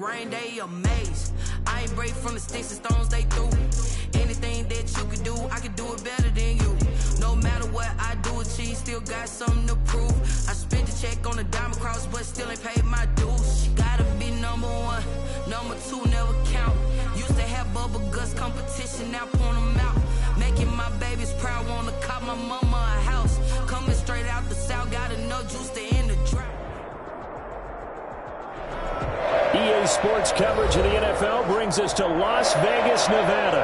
rain, they amazed. I ain't break from the sticks and stones they threw. Anything that you could do, I could do it better than you. No matter what I do, achieve, still got something to prove. I spent the check on the diamond cross, but still ain't paid my dues. She gotta be number one, number two never count. Used to have bubble guts competition, now point them out. Making my babies proud, wanna cop my mama a house. Coming straight out the south, got enough juice to end the drought. EA Sports coverage of the NFL brings us to Las Vegas, Nevada.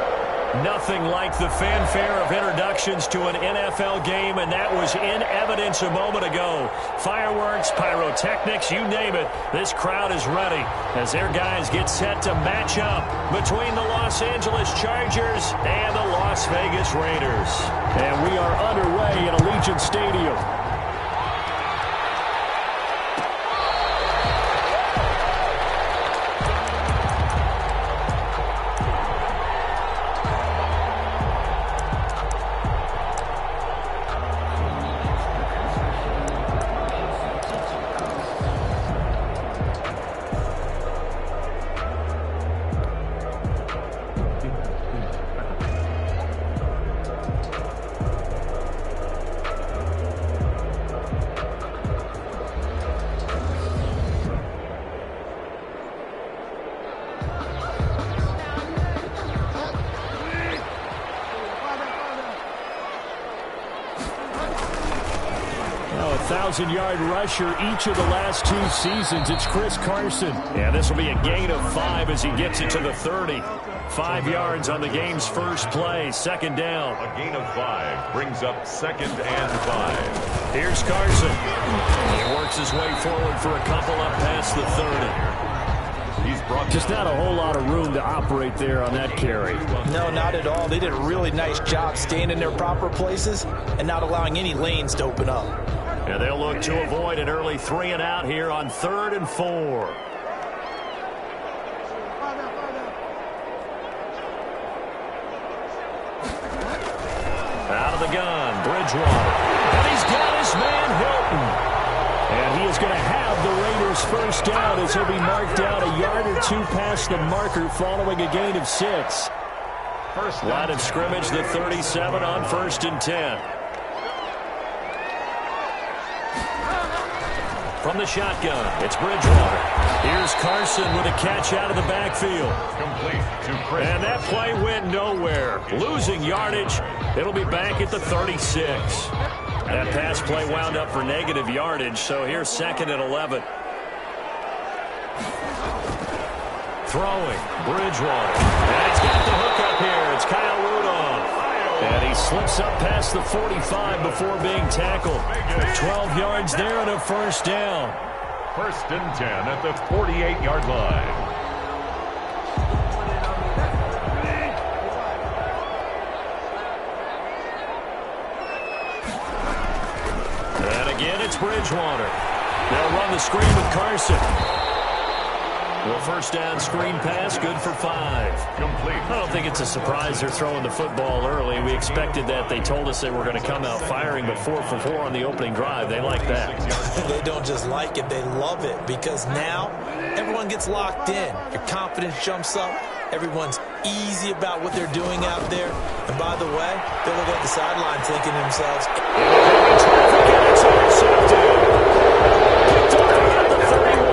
Nothing like the fanfare of introductions to an NFL game, and that was in evidence a moment ago. Fireworks, pyrotechnics, you name it. This crowd is ready as their guys get set to match up between the Los Angeles Chargers and the Las Vegas Raiders. And we are underway in Allegiant Stadium. Yard rusher each of the last two seasons. It's Chris Carson. Yeah, this will be a gain of 5 as he gets it to the 30. 5 yards on the game's first play. Second down. A gain of 5 brings up 2nd and 5. Here's Carson. He works his way forward for a couple up past the 30. He's brought just not a whole lot of room to operate there on that carry. No, not at all. They did a really nice job staying in their proper places and not allowing any lanes to open up. And they'll look to avoid an early 3 and out here on 3rd and 4. Out of the gun, Bridgewater. And he's got his man Hilton. And he is going to have the Raiders first down as he'll be marked out a yard or two past the marker following a gain of 6. Line of scrimmage, the 37 on 1st and 10. From the shotgun, it's Bridgewater. Here's Carson with a catch out of the backfield. Complete to Chris. And that play went nowhere. Losing yardage. It'll be back at the 36. That pass play wound up for negative yardage, so here's 2nd and 11. Throwing, Bridgewater. And he's got the hook up here. It's Kyle Rudolph. And he slips up past the 45 before being tackled. 12 yards there and a first down. 1st and 10 at the 48-yard line. And again, it's Bridgewater. They'll run the screen with Carson. Well, first down screen pass, good for 5. Complete. I don't think it's a surprise they're throwing the football early. We expected that. They told us they were going to come out firing, but 4 for 4 on the opening drive. They like that. They don't just like it, they love it, because now everyone gets locked in. Your confidence jumps up. Everyone's easy about what they're doing out there. And by the way, they look at the sideline thinking to themselves, it's intercepted. Picked off at the 31.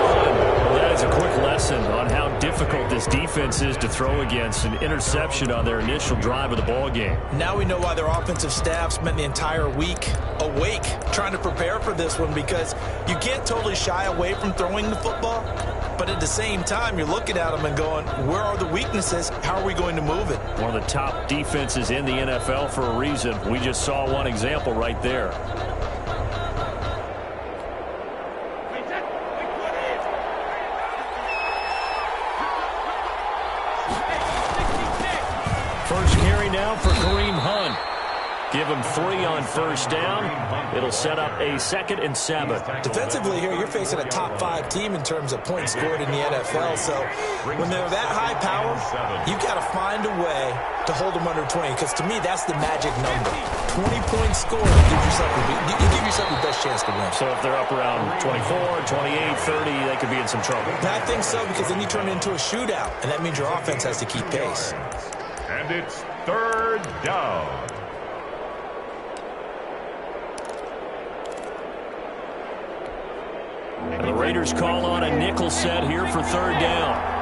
A quick lesson on how difficult this defense is to throw against. An interception on their initial drive of the ball game. Now we know why their offensive staff spent the entire week awake trying to prepare for this one, because you can't totally shy away from throwing the football, but at the same time you're looking at them and going, where are the weaknesses? How are we going to move it? One of the top defenses in the NFL for a reason. We just saw one example right there. First carry now for Kareem Hunt. Give him 3 on first down. It'll set up a 2nd and 7. Defensively here, you're facing a top 5 team in terms of points scored in the NFL. So when they're that high power, you've got to find a way to hold them under 20. Because to me, that's the magic number. 20 points scored, you give yourself your best chance to win. So if they're up around 24, 28, 30, they could be in some trouble. I think so, because then you turn it into a shootout, and that means your offense has to keep pace. And it's 3rd down. And the Raiders call on a nickel set here for 3rd down.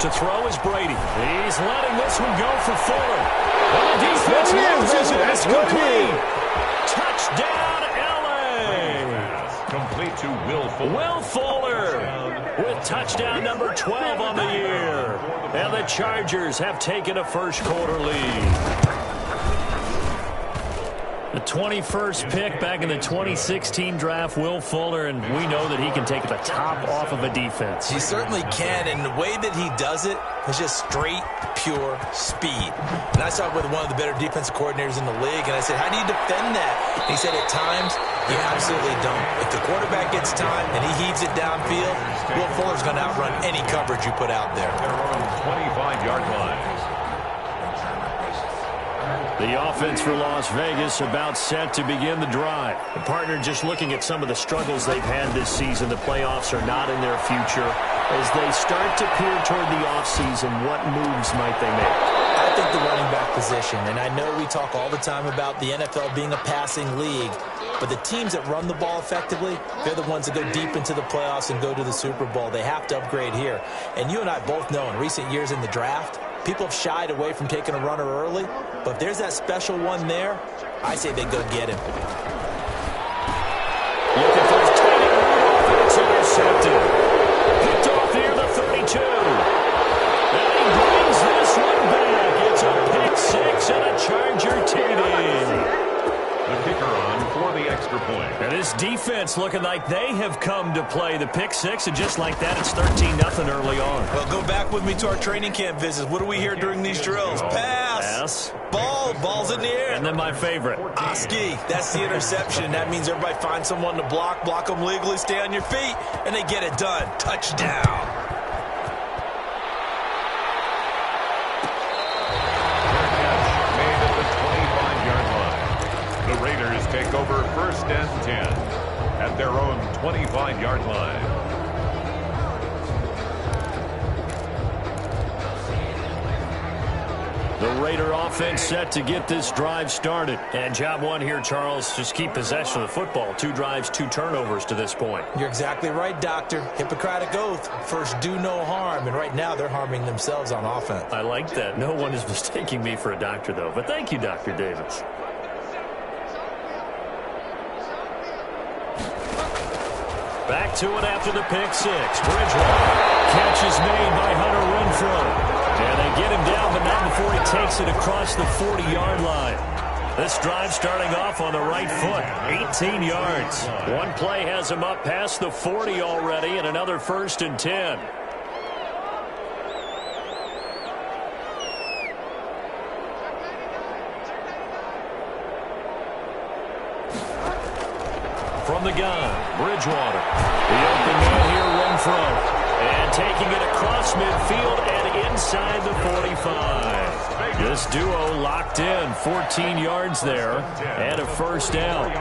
To throw is Brady. He's letting this one go for Fuller. And the defense loses it. It's complete. Touchdown, L.A. Complete to Will Fuller. Will Fuller with touchdown number 12 on the year. And the Chargers have taken a first-quarter lead. The 21st pick back in the 2016 draft, Will Fuller, and we know that he can take the top off of a defense. He certainly can, and the way that he does it is just straight, pure speed. And I talked with one of the better defensive coordinators in the league, and I said, how do you defend that? And he said, at times, you absolutely don't. If the quarterback gets time and he heaves it downfield, Will Fuller's going to outrun any coverage you put out there. Their own 25-yard line. The offense for Las Vegas about set to begin the drive. The partner just looking at some of the struggles they've had this season. The playoffs are not in their future. As they start to peer toward the offseason, what moves might they make? I think the running back position, and I know we talk all the time about the NFL being a passing league, but the teams that run the ball effectively, they're the ones that go deep into the playoffs and go to the Super Bowl. They have to upgrade here. And you and I both know in recent years in the draft, people have shied away from taking a runner early, but if there's that special one there, I say they go get him. Looking for his tight end Rudolph, and it's intercepted. Picked off near the 32. And he brings this one back. It's a pick six and a Charger TD. The kicker on for the extra point. And this defense looking like they have come to play the pick six, and just like that, it's 13-0 early on. Well, go back with me to our training camp visits. What do we hear during these drills? Pass. Ball's in the air. And then my favorite. Oski, that's the interception. That means everybody finds someone to block them legally, stay on your feet, and they get it done. Touchdown. The Raiders take over 1st and 10 at their own 25-yard line. The Raider offense set to get this drive started. And job one here, Charles, just keep possession of the football. 2 drives, 2 turnovers to this point. You're exactly right, Doctor. Hippocratic oath. First, do no harm. And right now, they're harming themselves on offense. I like that. No one is mistaking me for a doctor, though. But thank you, Dr. Davis. Back to it after the pick six. Bridgewater. Catch is made by Hunter Renfrow. And they get him down, but not before he takes it across the 40-yard line. This drive starting off on the right foot. 18 yards. One play has him up past the 40 already, and another 1st and 10. From the gun, Bridgewater. The open man here, Renfrow. And taking it across midfield and inside the 45. This duo locked in. 14 yards there and a 1st down.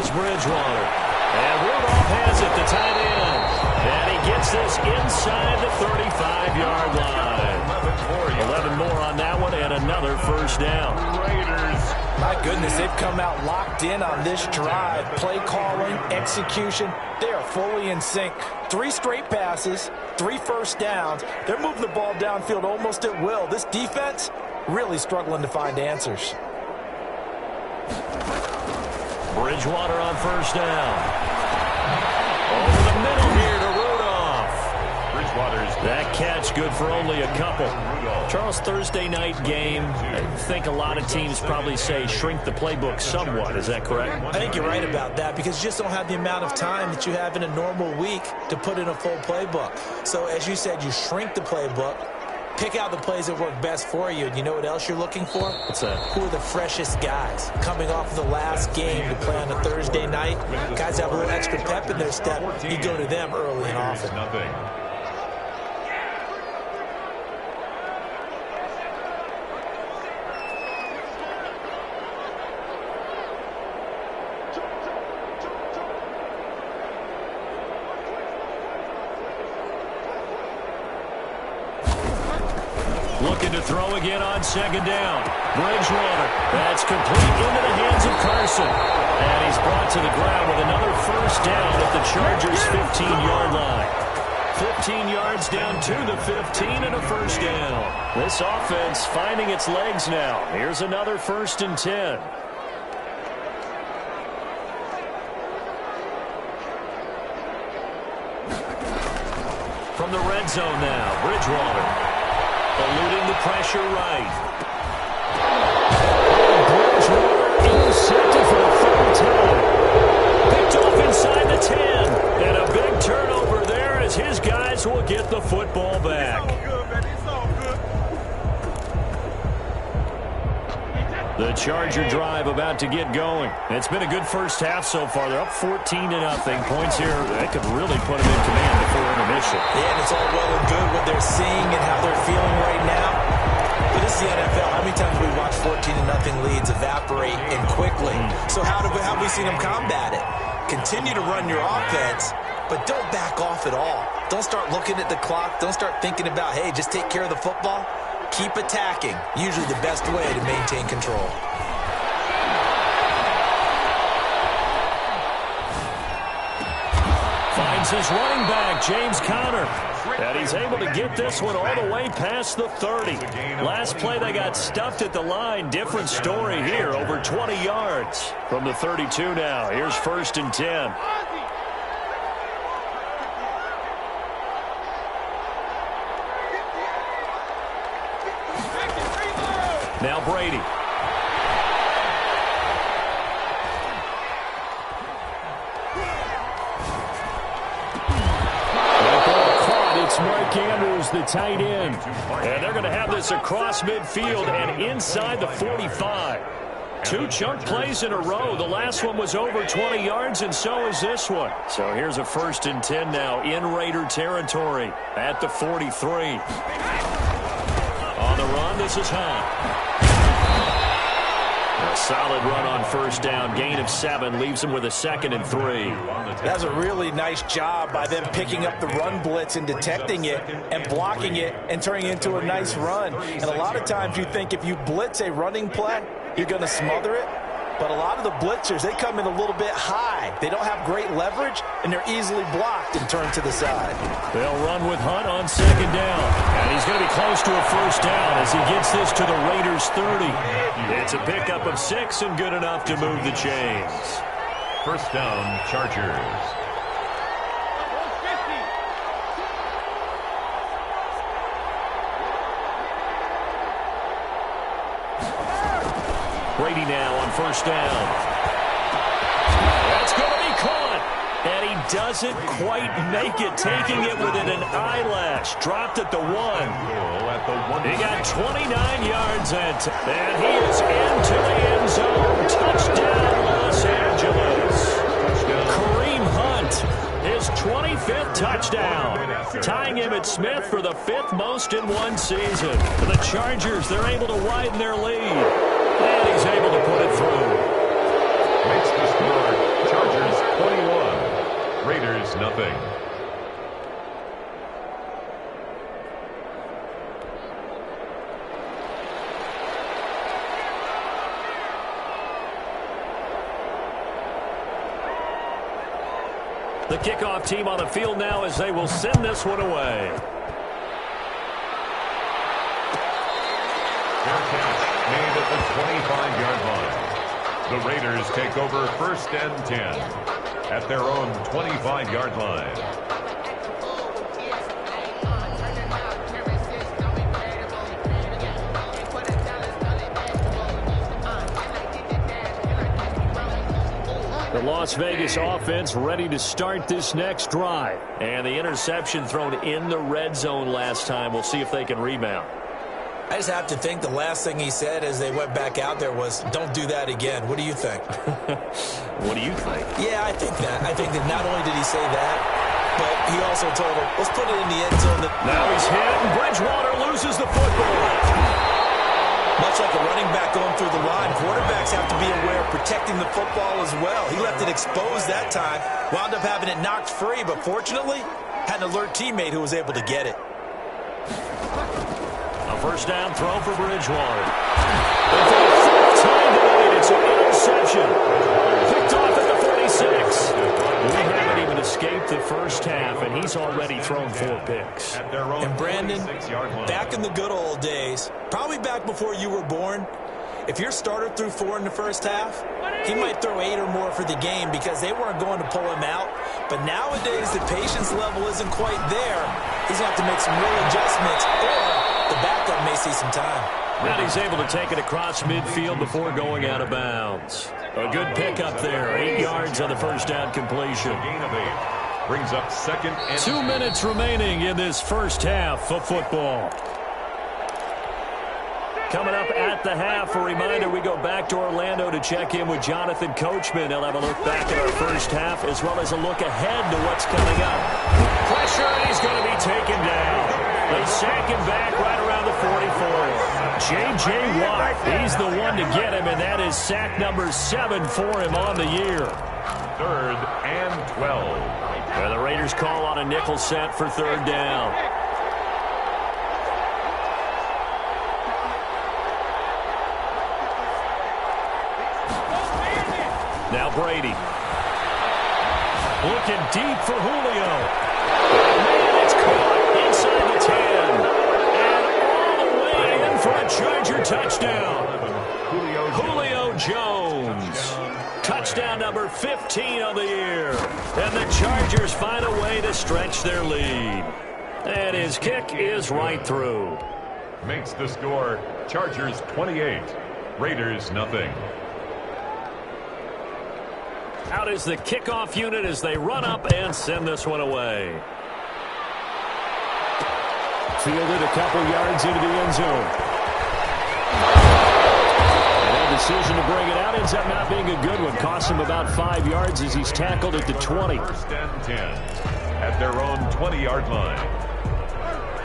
Bridgewater. And Rudolph has it, the tight end. And he gets this inside the 35-yard line. 11 more on that one and another 1st down. Raiders My goodness, they've come out locked in on this drive. Play calling, execution, they are fully in sync. 3 straight passes, 3 first downs. They're moving the ball downfield almost at will. This defense really struggling to find answers. Bridgewater on first down. Over the middle here to Rudolph. That catch good for only a couple. Charles, Thursday night game, I think a lot of teams probably say shrink the playbook somewhat. Is that correct? I think you're right about that because you just don't have the amount of time that you have in a normal week to put in a full playbook. So as you said, you shrink the playbook, pick out the plays that work best for you. And you know what else you're looking for? What's that? Who are the freshest guys coming off of the last game to play on a Thursday night? Guys have a little extra pep in their step. You go to them early and often. Looking to throw again on second down. Bridgewater. That's complete into the hands of Carson. And he's brought to the ground with another first down at the Chargers' 15-yard line. 15 yards down to the 15 and a first down. This offense finding its legs now. Here's another 1st and 10. From the red zone now, Bridgewater. Eluding the pressure right. Bridgewater intercepted for the 3rd time. Picked off inside the 10. And a big turnover there as his guys will get the football back. The Charger drive about to get going. It's been a good first half so far. They're up 14-0. Points here, that could really put them in command before intermission. Yeah, and it's all well and good what they're seeing and how they're feeling right now. But this is the NFL. How many times have we watched 14-0 leads evaporate and quickly? So how have we seen them combat it? Continue to run your offense, but don't back off at all. Don't start looking at the clock. Don't start thinking about, hey, just take care of the football. Keep attacking. Usually the best way to maintain control. Finds his running back, James Conner. And he's able to get this one all the way past the 30. Last play, they got stuffed at the line. Different story here, over 20 yards from the 32 now. Here's 1st and 10. Now Brady. It's Mark Andrews, the tight end. And they're going to have this across midfield and inside the 45. 2 chunk plays in a row. The last one was over 20 yards, and so is this one. So here's a 1st and 10 now in Raider territory at the 43. On the run, this is Hunt. A solid run on first down. Gain of 7 leaves him with a 2nd and 3. That's a really nice job by them picking up the run blitz and detecting it and blocking it and turning it into a nice run. And a lot of times you think if you blitz a running play, you're going to smother it. But a lot of the blitzers, they come in a little bit high. They don't have great leverage, and they're easily blocked and turned to the side. They'll run with Hunt on second down. And he's going to be close to a first down as he gets this to the Raiders' 30. It's a pickup of 6 and good enough to move the chains. First down, Chargers. Brady now on first down. That's going to be caught. And he doesn't quite make it, taking it within an eyelash. Dropped at the 1. He got 29 yards and he is into the end zone. Touchdown, Los Angeles. Kareem Hunt, his 25th touchdown. Tying him at Smith for the 5th most in one season. For the Chargers, they're able to widen their lead. And he's able to put it through. Makes the score Chargers 21, Raiders nothing. The kickoff team on the field now as they will send this one away. Fair catch made at the 25-yard line. The Raiders take over 1st and 10 at their own 25-yard line. The Las Vegas offense ready to start this next drive. And the interception thrown in the red zone last time. We'll see if they can rebound. I just have to think the last thing he said as they went back out there was, don't do that again. What do you think? What do you think? Yeah, I think that. I think that not only did he say that, but he also told him, let's put it in the end zone. Now he's hit, and Bridgewater loses the football. Much like a running back going through the line, quarterbacks have to be aware of protecting the football as well. He left it exposed that time, wound up having it knocked free, but fortunately, had an alert teammate who was able to get it. A first down throw for Bridgewater. And for the fourth time tonight, it's an interception. Picked off at the 46. We haven't even escaped the first half, and he's already thrown 4 picks. And Brandon, back in the good old days, probably back before you were born, if your starter threw 4 in the first half, he might throw 8 or more for the game because they weren't going to pull him out. But nowadays, the patience level isn't quite there. He's going to have to make some real adjustments, or the backup may see some time. And he's able to take it across midfield before going out of bounds. A good pickup there. 8 yards on the first down completion. Gain of 8 brings up 2nd and 2 minutes remaining in this first half of football. Coming up at the half, a reminder, we go back to Orlando to check in with Jonathan Coachman. He'll have a look back at our first half as well as a look ahead to what's coming up. Pressure, and he's going to be taken down. They sack him back right around the 44. J.J. Watt, he's the one to get him, and that is sack number 7 for him on the year. 3rd and 12. And the Raiders call on a nickel set for 3rd down. Now Brady. Looking deep for Julio. Man, it's caught inside the 10. And all the way in for a Charger touchdown. Julio Jones. Touchdown number 15 of the year. And the Chargers find a way to stretch their lead. And his kick is right through. Makes the score Chargers 28, Raiders nothing. Out is the kickoff unit as they run up and send this one away. Fielded a couple yards into the end zone. And that decision to bring it out ends up not being a good one. Costs him about 5 yards as he's tackled at the 20. 1st and 10 at their own 20-yard line.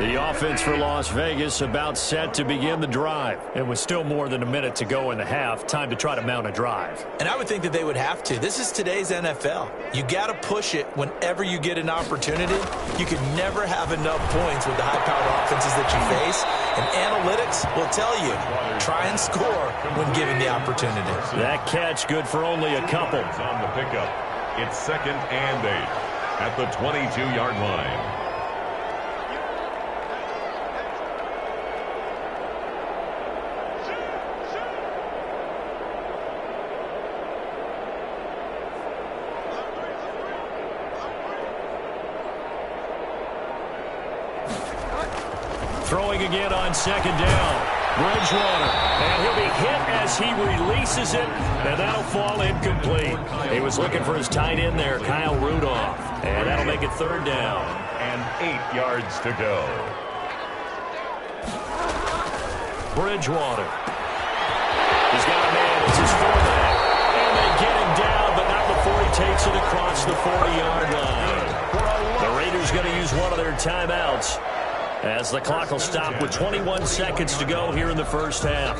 The offense for Las Vegas about set to begin the drive. And with still more than a minute to go in the half, time to try to mount a drive. And I would think that they would have to. This is today's NFL. You got to push it whenever you get an opportunity. You can never have enough points with the high-powered offenses that you face. And analytics will tell you, try and score when given the opportunity. That catch good for only a couple. On the pickup, it's 2nd and 8 at the 22-yard line. Throwing again on 2nd down. Bridgewater. And he'll be hit as he releases it. And that'll fall incomplete. He was looking for his tight end there, Kyle Rudolph. And that'll make it 3rd down. And 8 yards to go. Bridgewater. He's got a man. It's his fullback. And they get him down, but not before he takes it across the 40-yard line. The Raiders going to use one of their timeouts, as the clock will stop with 21 seconds to go here in the first half.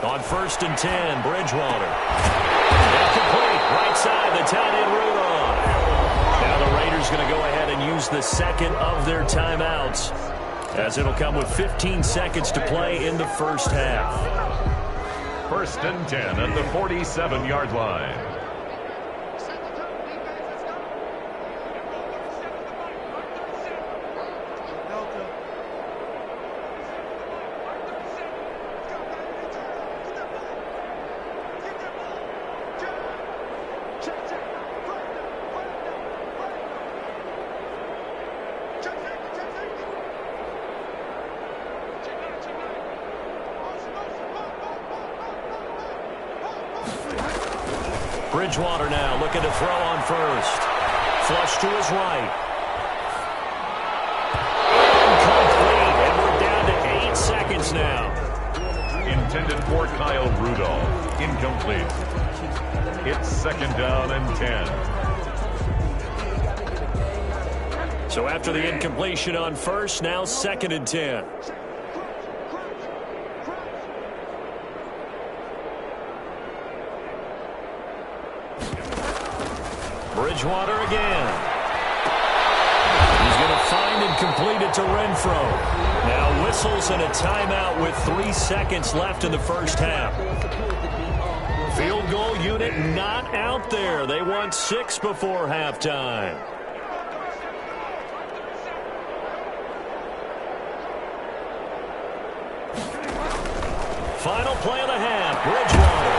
On first and 10. Bridgewater. Incomplete. Right side, the tight end Rudolph. Now the Raiders going to go ahead and use the second of their timeouts, as it'll come with 15 seconds to play in the first half. First and 10 at the 47-yard line. Bridgewater now looking to throw on first. Flush to his right. Incomplete, and we're down to 8 seconds now. Intended for Kyle Rudolph. Incomplete. It's second down and 10. So after the incompletion on first, now second and 10. Bridgewater again. He's going to find and complete it to Renfro. Now whistles and a timeout with 3 seconds left in the first half. Field goal unit not out there. They want 6 before halftime. Final play of the half. Bridgewater.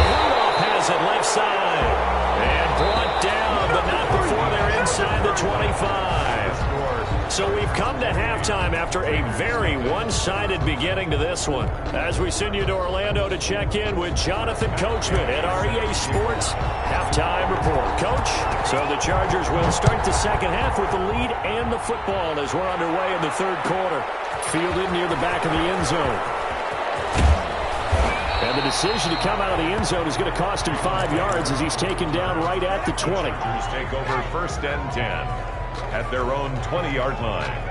Rudolph has it left side. And brought down, but not before they're inside the 25. So we've come to halftime after a very one-sided beginning to this one. As we send you to Orlando to check in with Jonathan Coachman at our EA Sports Halftime Report. Coach, so the Chargers will start the second half with the lead and the football as we're underway in the third quarter. Fielded near the back of the end zone. And the decision to come out of the end zone is going to cost him 5 yards as he's taken down right at the 20. Chargers take over first and 10 at their own 20-yard line.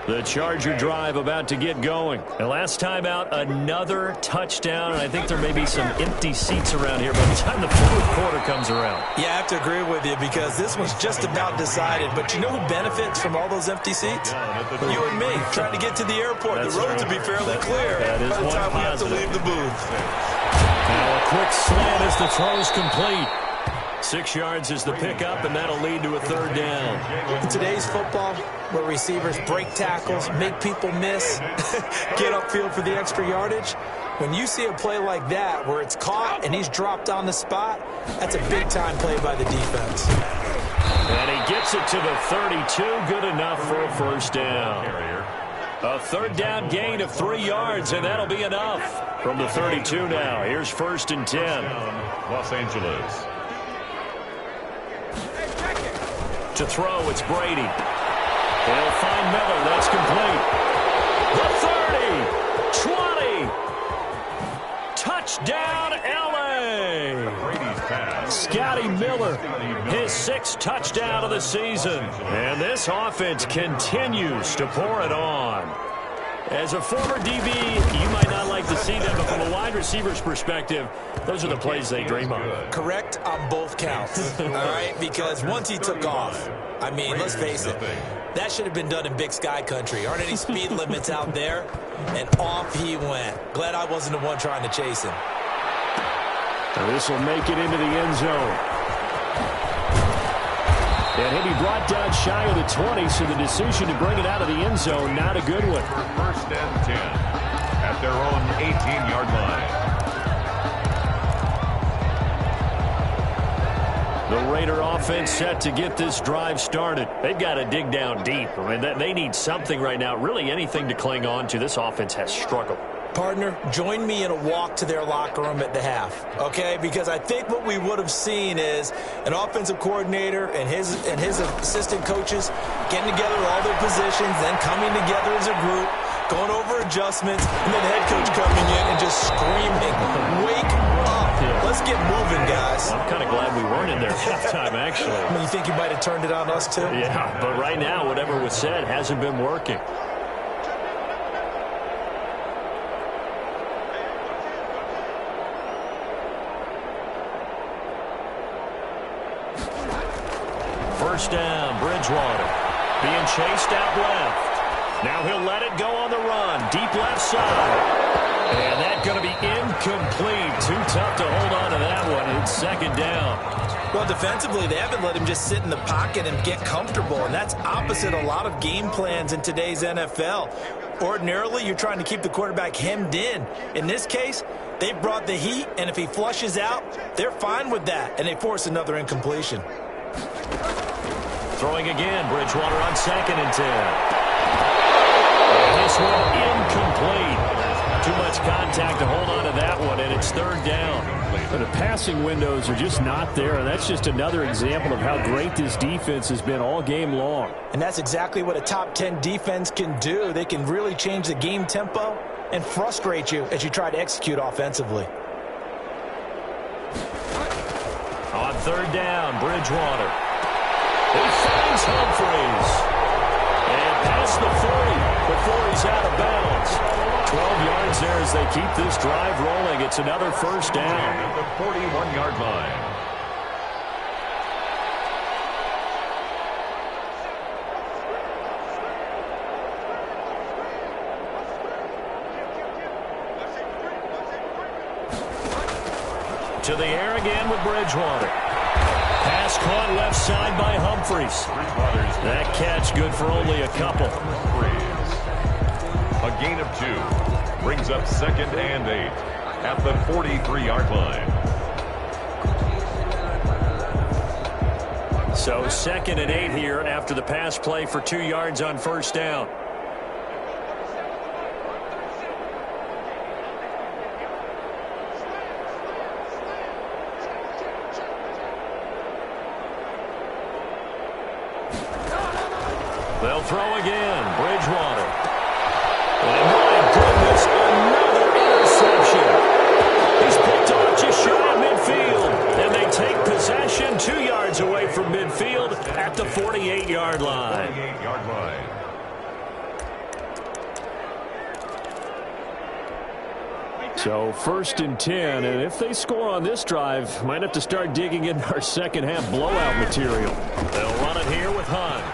The Charger drive about to get going. And last time out, another touchdown. And I think there may be some empty seats around here by the time the fourth quarter comes around. Yeah, I have to agree with you because this one's just about decided. But you know who benefits from all those empty seats? You and me, trying to get to the airport. That's the roads right. will be fairly clear That is by the time we have to positive. leave the booth. Now a quick slant as the throw's complete. 6 yards is the pickup, and that'll lead to a third down. In today's football, where receivers break tackles, make people miss, get upfield for the extra yardage, when you see a play like that where it's caught and he's dropped on the spot, that's a big-time play by the defense. And he gets it to the 32, good enough for a first down. A third down gain of 3 yards, and that'll be enough. From the 32 now, here's first and 10. Los Angeles. To throw, it's Brady. He'll find Miller. That's complete. The 30, 20. Touchdown, L.A. Brady's pass. Scotty Miller, his 6th touchdown of the season. And this offense continues to pour it on. As a former DB, you might not like to see them, but from a wide receiver's perspective, those are the plays they dream of. Correct on both counts, all right? Because once he took off, I mean, let's face it, that should have been done in Big Sky country. Aren't any speed limits out there? And off he went. Glad I wasn't the one trying to chase him. And this will make it into the end zone. And he'll be brought down shy of the 20, so the decision to bring it out of the end zone, not a good one. First and 10 at their own 18-yard line. The Raider offense set to get this drive started. They've got to dig down deep. I mean, they need something right now, really anything to cling on to. This offense has struggled. Partner, join me in a walk to their locker room at the half, okay? Because I think what we would have seen is an offensive coordinator and his assistant coaches getting together all their positions, then coming together as a group, going over adjustments, and then the head coach coming in and just screaming, "Wake up! Let's get moving, guys." I'm kind of glad we weren't in there at halftime, actually. I mean, you think you might have turned it on us, too? Yeah, but right now, whatever was said hasn't been working. first down. Bridgewater being chased out left. Now he'll let it go on the run. Deep left side. And that's going to be incomplete. Too tough to hold on to that one. It's second down. Well, defensively, they haven't let him just sit in the pocket and get comfortable, and that's opposite a lot of game plans in today's NFL. Ordinarily, you're trying to keep the quarterback hemmed in. In this case, they brought the heat, and if he flushes out, they're fine with that, and they force another incompletion. Throwing again, Bridgewater on 2nd and 10. And this one incomplete. Too much contact to hold on to that one, and it's 3rd down. But the passing windows are just not there, and that's just another example of how great this defense has been all game long. And that's exactly what a top 10 defense can do. They can really change the game tempo and frustrate you as you try to execute offensively. On 3rd down, Bridgewater. He finds Humphries. And past the 40 before he's out of bounds. 12 yards there as they keep this drive rolling. It's another first down. At the 41-yard line. To the air again with Bridgewater. Pass caught left side by Humphries. That catch good for only a couple. A gain of 2. Brings up 2nd and 8 at the 43-yard line. So 2nd and 8 here after the pass play for 2 yards on first down. They'll throw again. Bridgewater. And my goodness, another interception. He's picked off just shy of midfield. And they take possession 2 yards away from midfield at the 48-yard line. 48-yard line. So 1st and 10, and if they score on this drive, might have to start digging into our second half blowout material. They'll run it here with Hunt.